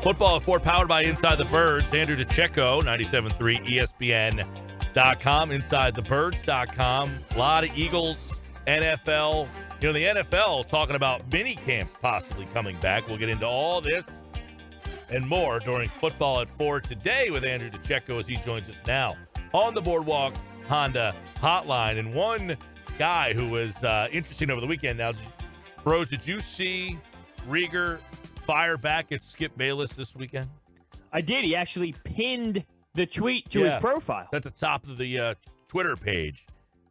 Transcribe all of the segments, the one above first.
Football at 4 powered by Inside the Birds. Andrew DiCecco, 97.3 ESPN.com, InsideTheBirds.com. A lot of Eagles, NFL. The NFL talking about mini camps possibly coming back. We'll get into all this and more during Football at 4 today with Andrew DiCecco as he joins us now on the Boardwalk Honda Hotline. And one guy who was interesting over the weekend. Now, bros, did you see Reagor fire back at Skip Bayless this weekend? I did. He actually pinned the tweet to his profile. At the top of the Twitter page.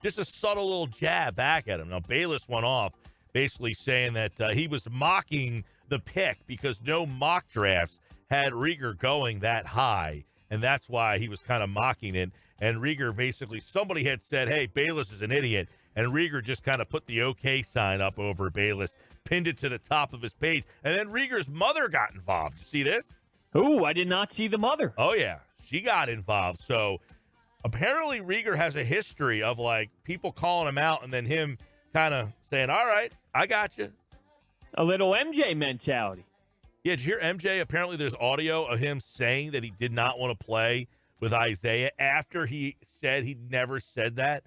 Just a subtle little jab back at him. Now, Bayless went off basically saying that he was mocking the pick because no mock drafts had Reagor going that high, and that's why he was kind of mocking it. And Reagor basically, somebody had said, hey, Bayless is an idiot, and Reagor just kind of put the okay sign up over Bayless, pinned it to the top of his page, and then Reagor's mother got involved. You see this? Oh, I did not see the mother. Oh, yeah. She got involved. So apparently Reagor has a history of, people calling him out and then him kind of saying, all right, I got you. A little MJ mentality. Yeah, did you hear MJ? Apparently there's audio of him saying that he did not want to play with Isaiah after he said he never said that.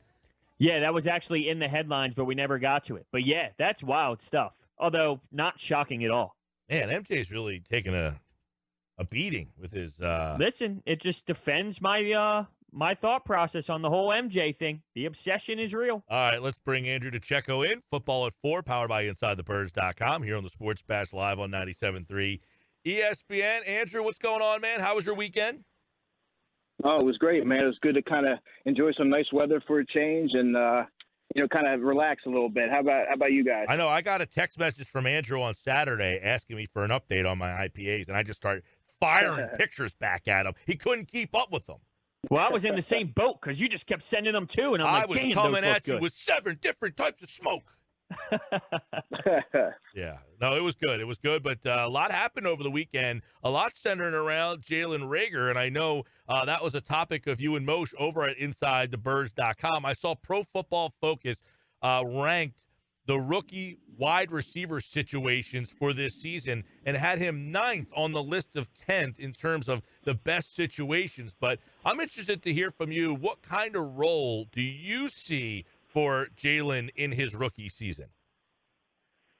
Yeah, that was actually in the headlines, but we never got to it. But, yeah, that's wild stuff, although not shocking at all. Man, MJ's really taking a beating with his Listen, it just defends my my thought process on the whole MJ thing. The obsession is real. All right, let's bring Andrew DiCecco in. Football at 4, powered by InsideTheBirds.com, here on the Sports Bash Live on 97.3 ESPN. Andrew, what's going on, man? How was your weekend? Oh, it was great, man. It was good to kind of enjoy some nice weather for a change and, kind of relax a little bit. How about you guys? I know. I got a text message from Andrew on Saturday asking me for an update on my IPAs, and I just started firing pictures back at him. He couldn't keep up with them. Well, I was in the same boat because you just kept sending them too, and I was coming at you with 7 different types of smoke. Yeah. No, it was good. It was good, but a lot happened over the weekend. A lot centering around Jalen Reagor, and I know that was a topic of you and Moshe over at InsideTheBirds.com. I saw Pro Football Focus ranked the rookie wide receiver situations for this season and had him 9th on the list of 10th in terms of the best situations. But I'm interested to hear from you. What kind of role do you see for Jalen in his rookie season?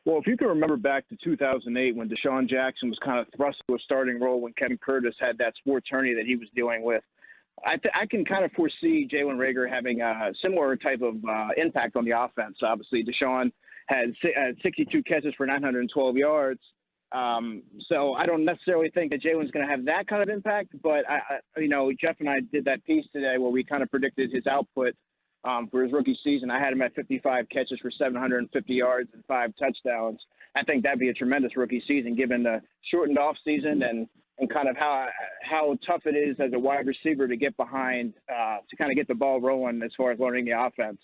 Well, if you can remember back to 2008 when Deshaun Jackson was kind of thrust to a starting role when Kevin Curtis had that sports hernia that he was dealing with, I can kind of foresee Jalen Reagor having a similar type of impact on the offense. Obviously, Deshaun had 62 catches for 912 yards. So I don't necessarily think that Jalen's going to have that kind of impact. But, Jeff and I did that piece today where we kind of predicted his output for his rookie season. I had him at 55 catches for 750 yards and 5 touchdowns. I think that'd be a tremendous rookie season given the shortened off season and kind of how tough it is as a wide receiver to get behind, to kind of get the ball rolling as far as learning the offense.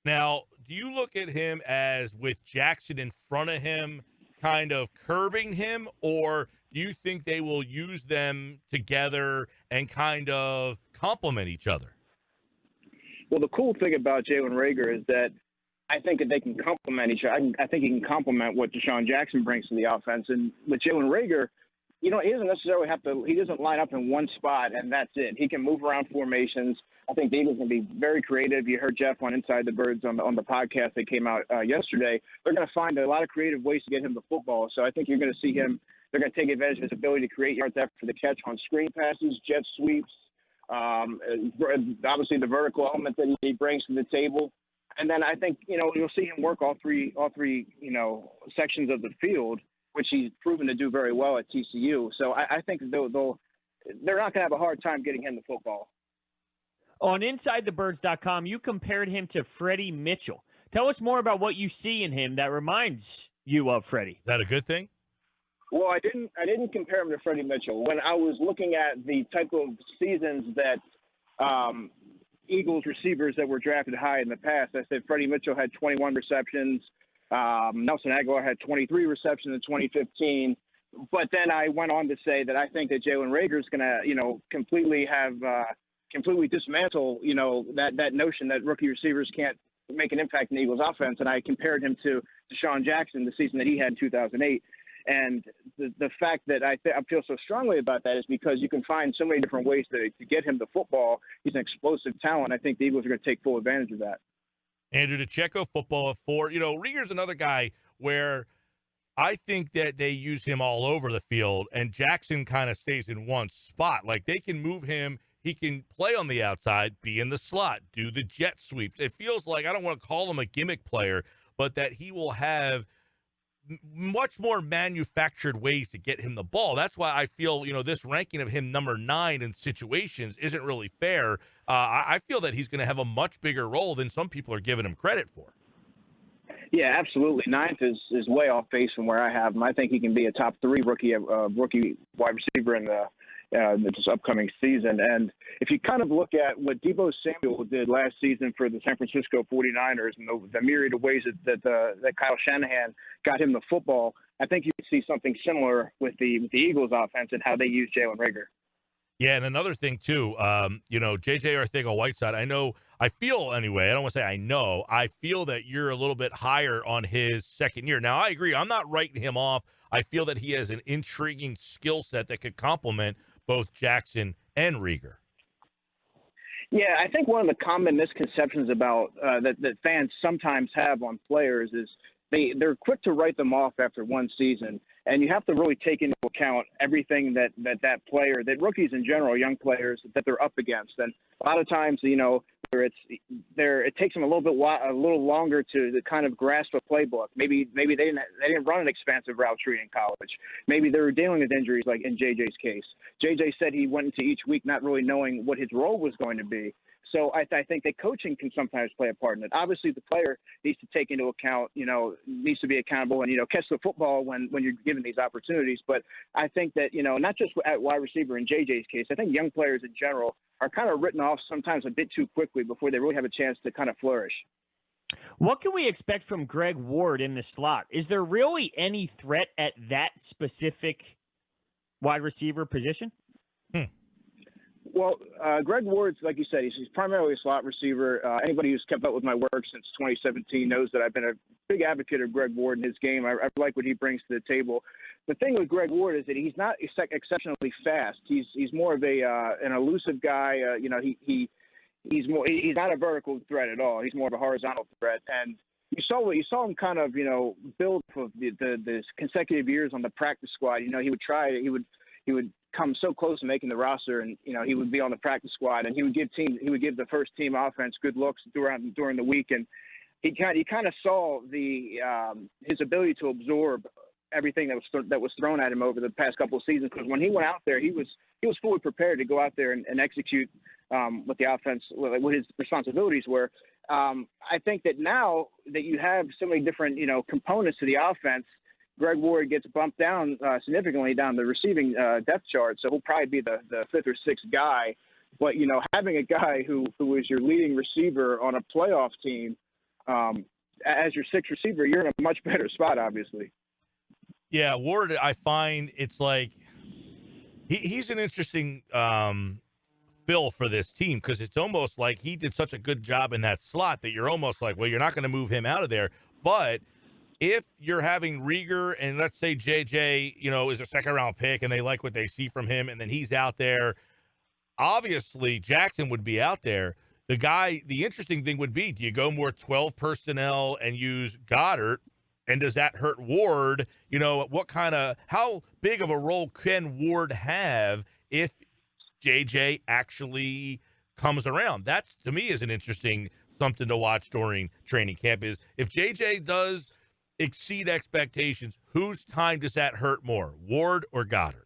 Now, do you look at him as with Jackson in front of him kind of curbing him, or do you think they will use them together and kind of complement each other? Well, the cool thing about Jalen Reagor is that I think that they can complement each other. I think he can complement what Deshaun Jackson brings to the offense. And with Jalen Reagor, he doesn't necessarily he doesn't line up in one spot and that's it. He can move around formations. I think the Eagles can be very creative. You heard Jeff on Inside the Birds on the podcast that came out yesterday. They're going to find a lot of creative ways to get him the football. So I think you're going to see him. They're going to take advantage of his ability to create yards after the catch on screen passes, jet sweeps, obviously the vertical element that he brings to the table. And then I think, you'll see him work all three, sections of the field, which he's proven to do very well at TCU. So I think they're not going to have a hard time getting him the football. On InsideTheBirds.com, you compared him to Freddie Mitchell. Tell us more about what you see in him that reminds you of Freddie. Is that a good thing? Well, I didn't compare him to Freddie Mitchell. When I was looking at the type of seasons that Eagles receivers that were drafted high in the past, I said Freddie Mitchell had 21 receptions. Nelson Aguilar had 23 receptions in 2015. But then I went on to say that I think that Jalen Reagor is going to, completely dismantle, that notion that rookie receivers can't make an impact in the Eagles offense. And I compared him to Deshaun Jackson the season that he had in 2008. And the fact that I feel so strongly about that is because you can find so many different ways to get him the football. He's an explosive talent. I think the Eagles are going to take full advantage of that. Andrew DiCecco, Football at 4. Reagor's another guy where I think that they use him all over the field, and Jackson kind of stays in one spot. Like, they can move him. He can play on the outside, be in the slot, do the jet sweeps. It feels like, I don't want to call him a gimmick player, but that he will have much more manufactured ways to get him the ball. That's why I feel, this ranking of him number 9 in situations isn't really fair. I feel that he's going to have a much bigger role than some people are giving him credit for. Yeah, absolutely. 9th is way off base from where I have him. I think he can be a top 3 rookie wide receiver in this upcoming season. And if you kind of look at what Deebo Sameul did last season for the San Francisco 49ers and the myriad of ways that Kyle Shanahan got him the football, I think you could see something similar with the Eagles offense and how they use Jalen Reagor. Yeah, and another thing, too, J.J. Arcega-Whiteside, I feel that you're a little bit higher on his second year. Now, I agree. I'm not writing him off. I feel that he has an intriguing skill set that could complement both Jackson and Reagor. Yeah, I think one of the common misconceptions about that fans sometimes have on players is they're quick to write them off after one season, and you have to really take into account everything that player, that rookies in general, young players, that they're up against. And a lot of times, it takes them a little longer to kind of grasp a playbook. Maybe they didn't run an expansive route tree in college. Maybe they were dealing with injuries, like in JJ's case. JJ said he went into each week not really knowing what his role was going to be. So I think that coaching can sometimes play a part in it. Obviously, the player needs to take into account, needs to be accountable and, catch the football when you're given these opportunities. But I think that, not just at wide receiver in JJ's case, I think young players in general are kind of written off sometimes a bit too quickly before they really have a chance to kind of flourish. What can we expect from Greg Ward in the slot? Is there really any threat at that specific wide receiver position? Well, Greg Ward's, like you said, he's primarily a slot receiver. Anybody who's kept up with my work since 2017 knows that I've been a big advocate of Greg Ward in his game. I like what he brings to the table. The thing with Greg Ward is that he's not exceptionally fast. He's more of an elusive guy. He's not a vertical threat at all. He's more of a horizontal threat. And you saw him kind of build for the consecutive years on the practice squad. He would come so close to making the roster, and he would be on the practice squad, and he would give the first team offense good looks during the week, and you kind of saw his ability to absorb everything that was thrown at him over the past couple of seasons. Because when he went out there, he was fully prepared to go out there and execute what the offense, what his responsibilities were. I think that now that you have so many different components to the offense, Greg Ward gets bumped down significantly down the receiving depth chart, so he'll probably be the 5th or 6th guy. But having a guy who is your leading receiver on a playoff team as your 6th receiver, you're in a much better spot, obviously. Yeah, Ward, I find it's like he's an interesting fill for this team, because it's almost like he did such a good job in that slot that you're almost like, well, you're not going to move him out of there, but if you're having Reagor and let's say JJ, is a 2nd-round pick and they like what they see from him and then he's out there, obviously Jackson would be out there. The interesting thing would be, do you go more 12 personnel and use Goddard, and does that hurt Ward? How big of a role can Ward have if JJ actually comes around? That, to me, is an interesting something to watch during training camp, is if JJ does exceed expectations, whose time does that hurt more, Ward or Goddard?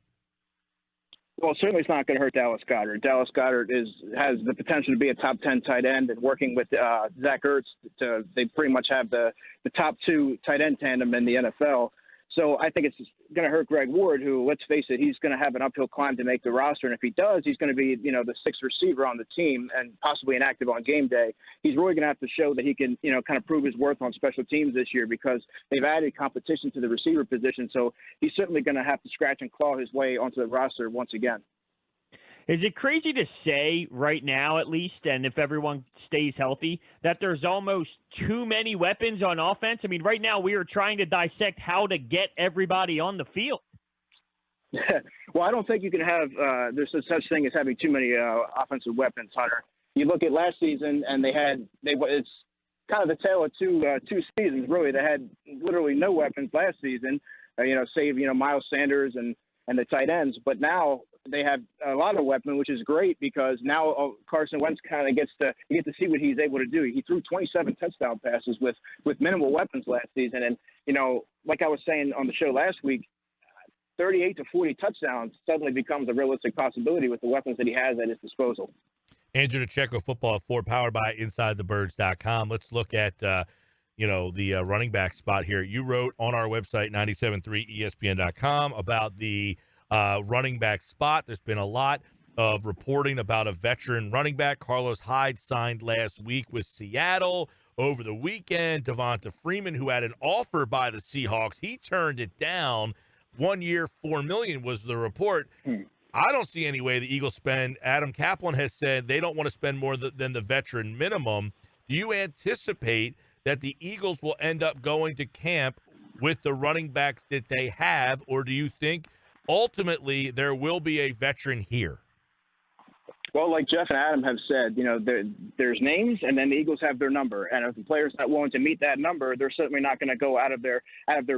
Well, certainly it's not going to hurt Dallas Goedert. Dallas Goedert has the potential to be a top 10 tight end, and working with Zach Ertz, they pretty much have the top 2 tight end tandem in the NFL. So I think it's going to hurt Greg Ward, who, let's face it, he's going to have an uphill climb to make the roster. And if he does, he's going to be, the 6th receiver on the team and possibly inactive on game day. He's really going to have to show that he can, kind of prove his worth on special teams this year, because they've added competition to the receiver position. So he's certainly going to have to scratch and claw his way onto the roster once again. Is it crazy to say right now, at least, and if everyone stays healthy, that there's almost too many weapons on offense? I mean, right now we are trying to dissect how to get everybody on the field. Well, I don't think you can have there's no such thing as having too many offensive weapons, Hunter. You look at last season, and it's kind of the tale of two seasons, really. They had literally no weapons last season, save Miles Sanders and the tight ends. But now they have a lot of weapons, which is great because now Carson Wentz kind of gets to see what he's able to do. He threw 27 touchdown passes with minimal weapons last season, and like I was saying on the show last week, 38 to 40 touchdowns suddenly becomes a realistic possibility with the weapons that he has at his disposal. Andrew DiCecco, Football at 4, powered by InsideTheBirds.com. Let's look at, the running back spot here. You wrote on our website, 973ESPN.com, about the running back spot. There's been a lot of reporting about a veteran running back. Carlos Hyde signed last week with Seattle. Over the weekend, Devonta Freeman, who had an offer by the Seahawks, he turned it down. 1 year, $4 million was the report. I don't see any way the Eagles spend. Adam Kaplan has said they don't want to spend more than the veteran minimum. Do you anticipate that the Eagles will end up going to camp with the running backs that they have, or do you think ultimately there will be a veteran here? Well, like Jeff and Adam have said, there's names, and then the Eagles have their number. And if the player's not willing to meet that number, they're certainly not going to go out of their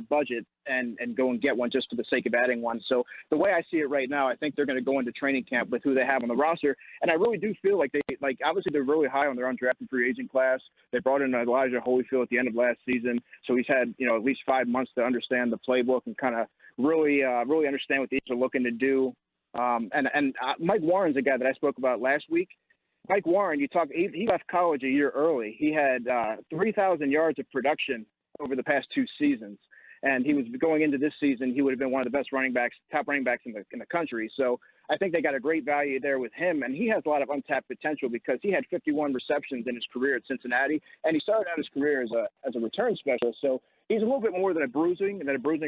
budget and go and get one just for the sake of adding one. So the way I see it right now, I think they're going to go into training camp with who they have on the roster. And I really do feel like obviously they're really high on their undrafted free agent class. They brought in Elijah Holyfield at the end of last season, so he's had at least 5 months to understand the playbook and kind of really understand what the Eagles are looking to do. Mike Warren's a guy that I spoke about last week. Mike Warren, he left college a year early. He had 3,000 yards of production over the past 2 seasons. And he was going into this season, he would have been one of the best top running backs in the country. So I think they got a great value there with him. And he has a lot of untapped potential because he had 51 receptions in his career at Cincinnati. And he started out his career as a return specialist. So he's a little bit more than a bruising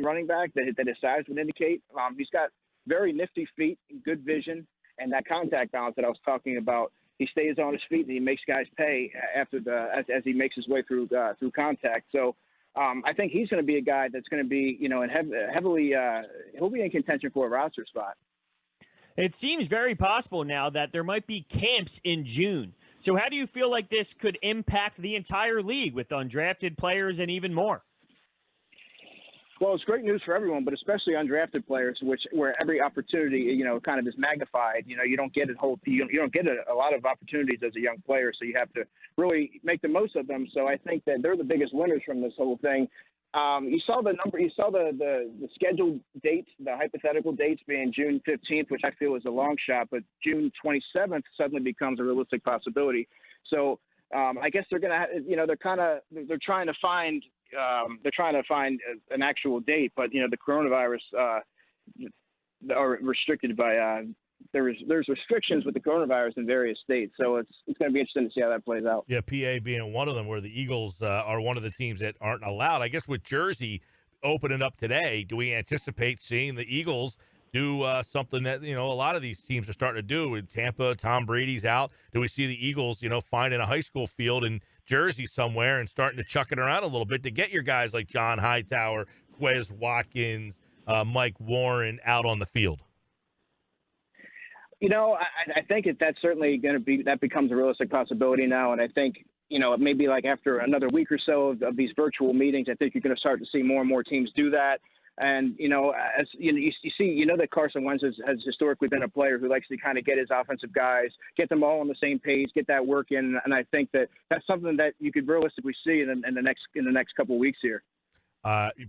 running back that his size would indicate. He's got very nifty feet, good vision, and that contact balance that I was talking about. He stays on his feet and he makes guys pay as he makes his way through contact. So I think he's going to be a guy that's going to be heavily he'll be in contention for a roster spot. It seems very possible now that there might be camps in June. So how do you feel like this could impact the entire league with undrafted players and even more? Well, it's great news for everyone, but especially undrafted players, where every opportunity, kind of is magnified. You don't get you don't get a lot of opportunities as a young player, so you have to really make the most of them. So I think that they're the biggest winners from this whole thing. You saw the scheduled dates, the hypothetical dates being June 15th, which I feel is a long shot, but June 27th suddenly becomes a realistic possibility. So I guess they're gonna, they're trying to find. They're trying to find an actual date, but the coronavirus are restricted by there's restrictions with the coronavirus in various states, so it's going to be interesting to see how that plays out. Yeah, PA being one of them, where the Eagles are one of the teams that aren't allowed. I guess with Jersey opening up today, do we anticipate seeing the Eagles do something that a lot of these teams are starting to do? In Tampa, Tom Brady's out. Do we see the Eagles finding a high school field in Jersey somewhere and starting to chuck it around a little bit to get your guys like John Hightower, Quez Watkins, Mike Warren out on the field? I think that's certainly going to that becomes a realistic possibility now. And I think, maybe like after another week or so of these virtual meetings, I think you're going to start to see more and more teams do that. And, as you see, that Carson Wentz has historically been a player who likes to kind of get his offensive guys, get them all on the same page, get that work in. And I think that's something that you could realistically see in the next couple of weeks here.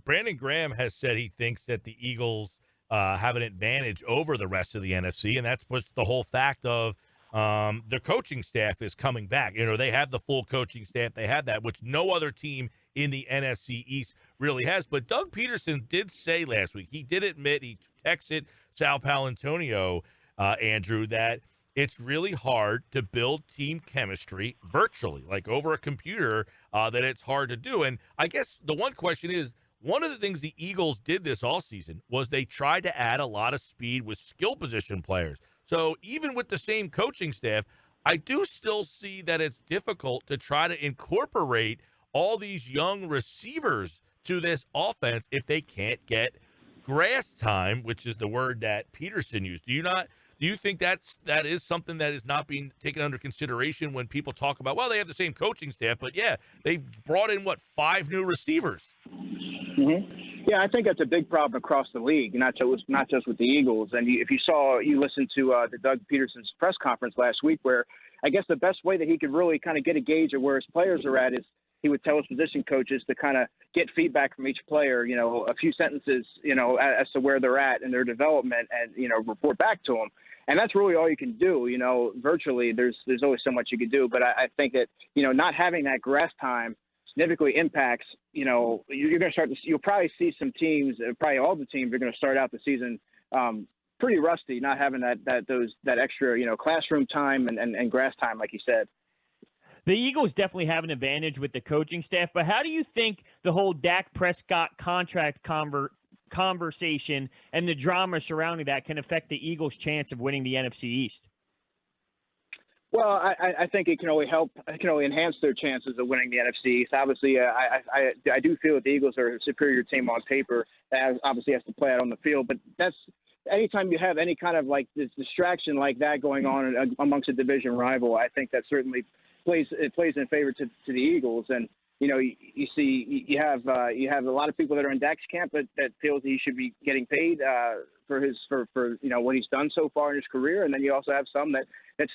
Brandon Graham has said he thinks that the Eagles have an advantage over the rest of the NFC, and that's what's the whole fact of their coaching staff is coming back. They have the full coaching staff. They have that, which no other team in the NFC East really has. But Doug Peterson did say last week, he did admit, he texted Sal Paolantonio, Andrew, that it's really hard to build team chemistry virtually, like over a computer, that it's hard to do. And I guess the one question is, one of the things the Eagles did this all season was they tried to add a lot of speed with skill position players. So even with the same coaching staff, I do still see that it's difficult to try to incorporate all these young receivers to this offense if they can't get grass time, which is the word that Peterson used. Do you think that is something that is not being taken under consideration when people talk about, well, they have the same coaching staff, but yeah, they brought in 5 new receivers? Mm-hmm. Yeah, I think that's a big problem across the league, not just with the Eagles. And if you listened to the Doug Peterson's press conference last week, where I guess the best way that he could really kind of get a gauge of where his players are at is he would tell his position coaches to kind of get feedback from each player, a few sentences, as to where they're at in their development and, report back to them. And that's really all you can do, virtually. There's always so much you can do. But I think that, not having that grass time significantly impacts, you're going to you'll probably see some teams, probably all the teams are going to start out the season pretty rusty, not having that extra, classroom time and grass time, like you said. The Eagles definitely have an advantage with the coaching staff, but how do you think the whole Dak Prescott contract conversation and the drama surrounding that can affect the Eagles' chance of winning the NFC East? Well, I think it can only help. It can only enhance their chances of winning the NFC East. Obviously, I do feel that the Eagles are a superior team on paper. That obviously has to play out on the field. But that's anytime you have any kind of like this distraction like that going on amongst a division rival, I think that certainly plays in favor to the Eagles. And you have a lot of people that are in Dak's camp that feels he should be getting paid for what he's done so far in his career, and then you also have some that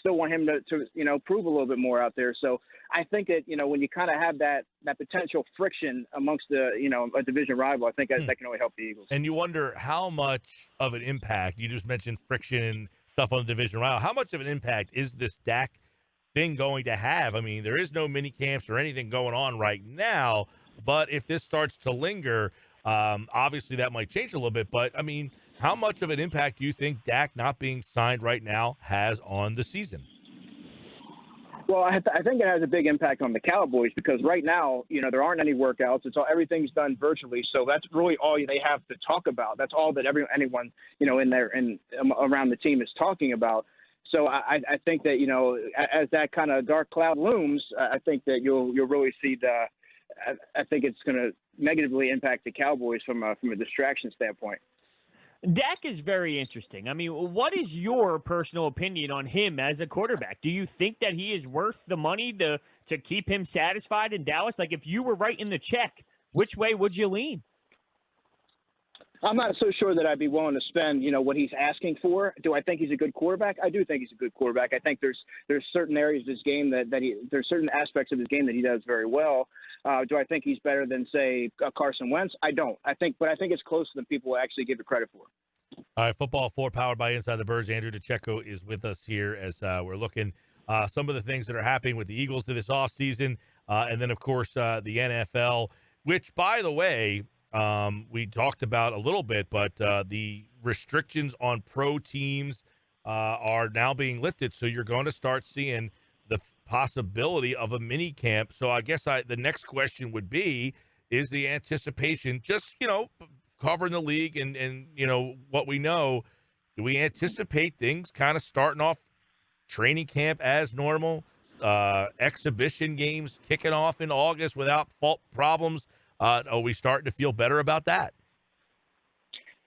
still want him to prove a little bit more out there. So I think that when you kind of have that potential friction amongst a division rival, I think that can only help the Eagles. And you wonder how much of an impact, you just mentioned friction and stuff on the division rival, how much of an impact is this Dak thing going to have? I mean, there is no mini camps or anything going on right now, but if this starts to linger, obviously that might change a little bit. But I mean, how much of an impact do you think Dak not being signed right now has on the season? Well, I think it has a big impact on the Cowboys because right now, there aren't any workouts. Everything's done virtually. So that's really all they have to talk about. That's all that anyone, in there and around the team is talking about. So I think that, as that kind of dark cloud looms, I think that you'll really see I think it's going to negatively impact the Cowboys from a distraction standpoint. Dak is very interesting. I mean, what is your personal opinion on him as a quarterback? Do you think that he is worth the money to keep him satisfied in Dallas? Like, if you were writing the check, which way would you lean? I'm not so sure that I'd be willing to spend, what he's asking for. Do I think he's a good quarterback? I do think he's a good quarterback. I think there's certain areas of his game there's certain aspects of his game that he does very well. Do I think he's better than, say, Carson Wentz? I don't. But I think it's closer than people actually give it credit for. All right, Football 4 powered by Inside the Birds. Andrew DiCecco is with us here as we're looking some of the things that are happening with the Eagles to this offseason. And then, of course, the NFL, which, by the way, we talked about a little bit, but the restrictions on pro teams are now being lifted. So you're going to start seeing the possibility of a mini camp. So I guess the next question would be, is the anticipation just, covering the league and what we know, do we anticipate things kind of starting off training camp as normal, exhibition games kicking off in August without fault problems? Are we starting to feel better about that?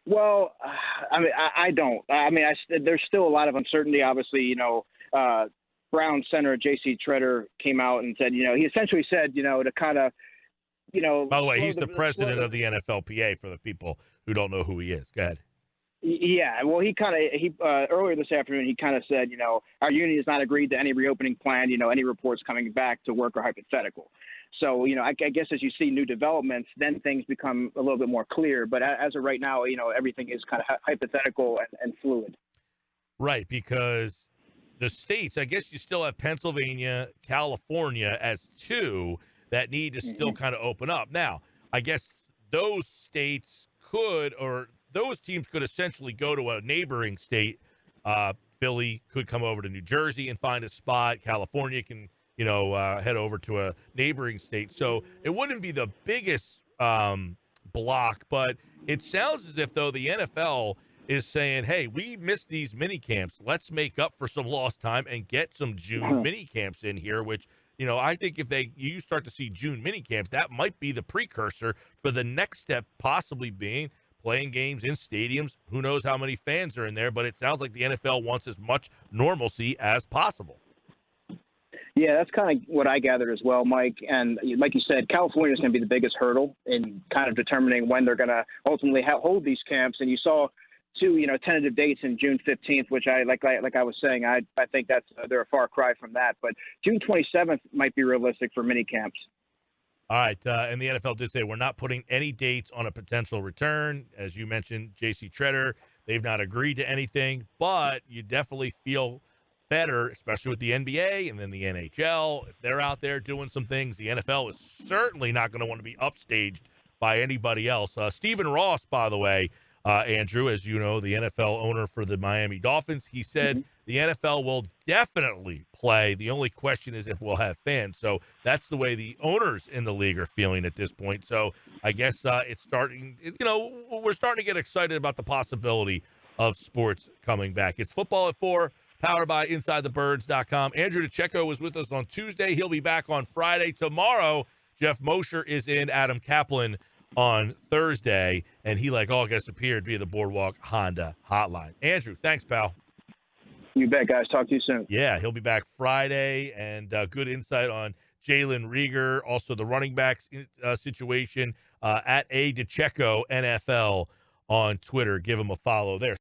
Well, I don't. There's still a lot of uncertainty. Obviously, Brown center J.C. Treader came out and said, he essentially said, to kind of, By the way, he's the president of the NFLPA for the people who don't know who he is. Go ahead. Yeah, well, he earlier this afternoon, he kind of said, our union has not agreed to any reopening plan, any reports coming back to work are hypothetical. So, I guess as you see new developments, then things become a little bit more clear. But as of right now, everything is kind of hypothetical and fluid. Right, because the states, I guess you still have Pennsylvania, California as two that need to still kind of open up. Now, I guess those states those teams could essentially go to a neighboring state. Philly could come over to New Jersey and find a spot. California can, head over to a neighboring state. So it wouldn't be the biggest block, but it sounds as if, though, the NFL is saying, hey, we missed these mini camps. Let's make up for some lost time and get some June mini camps in here, which, I think if you start to see June mini camps, that might be the precursor for the next step, possibly being playing games in stadiums. Who knows how many fans are in there, but it sounds like the NFL wants as much normalcy as possible. Yeah, that's kind of what I gathered as well, Mike. And like you said, California is going to be the biggest hurdle in kind of determining when they're going to ultimately hold these camps. And you saw two, tentative dates in June 15th, which I like I was saying, I think they're a far cry from that. But June 27th might be realistic for mini camps. All right, and the NFL did say we're not putting any dates on a potential return. As you mentioned, J.C. Treader, they've not agreed to anything, but you definitely feel better, especially with the NBA and then the NHL. If they're out there doing some things, the NFL is certainly not going to want to be upstaged by anybody else. Stephen Ross, by the way, Andrew, as you know, the NFL owner for the Miami Dolphins, he said the NFL will definitely play. The only question is if we'll have fans. So that's the way the owners in the league are feeling at this point. So I guess it's starting, we're starting to get excited about the possibility of sports coming back. It's Football at 4. Powered by InsideTheBirds.com. Andrew DiCecco was with us on Tuesday. He'll be back on Friday. Tomorrow, Jeff Mosher is in, Adam Kaplan on Thursday, and he, like all guests, appeared via the Boardwalk Honda hotline. Andrew, thanks, pal. You bet, guys. Talk to you soon. Yeah, he'll be back Friday, and good insight on Jalen Reagor, also the running backs situation at DiCecco NFL on Twitter. Give him a follow there.